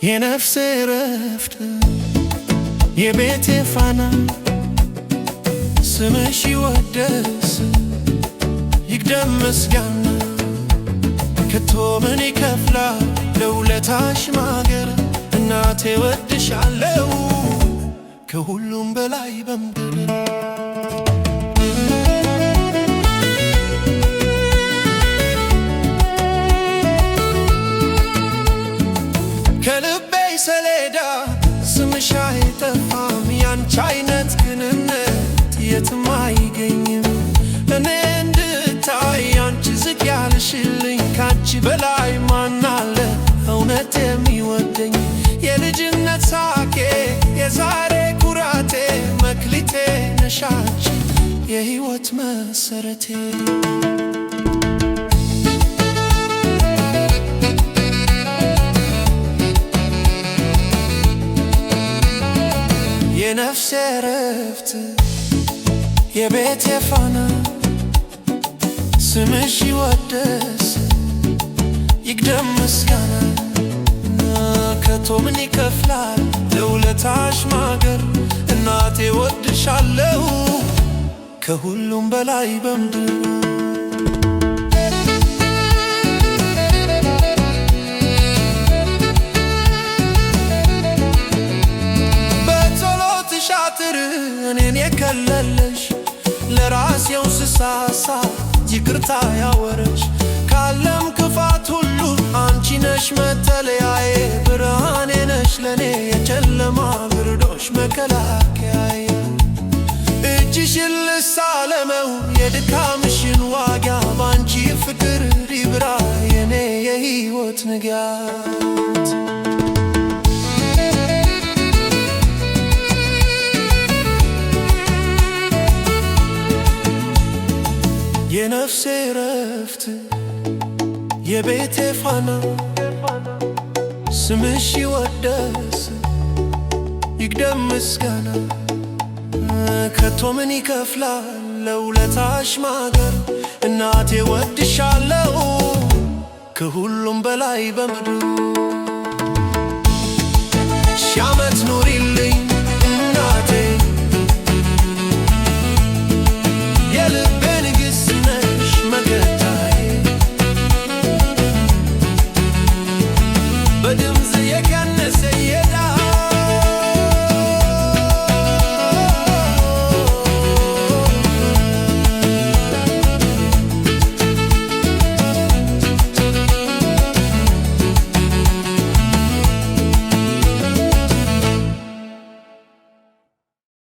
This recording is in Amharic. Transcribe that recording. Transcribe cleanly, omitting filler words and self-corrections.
የነፍሴ ረፍት የቤቴ ፋና ስምሽ ይወደስ ይቅደም ምስጋና ከቶ ምን ይከፍላል ለውለታሽ ማገር እናቴ ወድሻለሁ ከሁሉም በላይ በምድር ከልቤ ሰሌዳ ስምሽ አይጠፋም ያንቺ አይነት ግንነት የትም አይገኝም እኔ እንድታይ አንቺ ዝቅ ያልሽልኝ ካንቺ በላይ ማን አለ እውነት የሚወደኝ የልጅነት ሳቄ የዛሬ ኩራቴ መክሊቴ ነሽ አንቺ የሕይወት መሰረቴ የነፍሴ ረፍት የቤቴ ፋና ስምሽ ይወደስ ይቅደም ምስጋና ከቶ ምን ይከፍላል ለውለታሽ ማገር እናቴ ወድሻለሁ ከሁሉም በላይ በምድር እኔን የከለለሽ ለራሴው ስሳሳ ይቅርታ ያወረሽ ካለም ክፋት ሁሉ አንቺ ነሽ መጠለያዬ ብርሃኔ ነሽ ለኔ የጨለማ ግርዶሽ መከላከያዬ እጅሽን ልሳለመው የድካምሽን ዋጋ ባንቺ ፍቅር ይብራ የኔ የሕይወት ንጋት የነፍሴ ረፍት የቤቴ ፋና ስምሽ ይወደስ ይቅደም ምስጋና ከቶ ምን ይከፍላል ለውለታሽ ማገር እናቴ ወድሻለሁ ከሁሉም በላይ በምድር ሺህ ዓመት ኑሪልኝ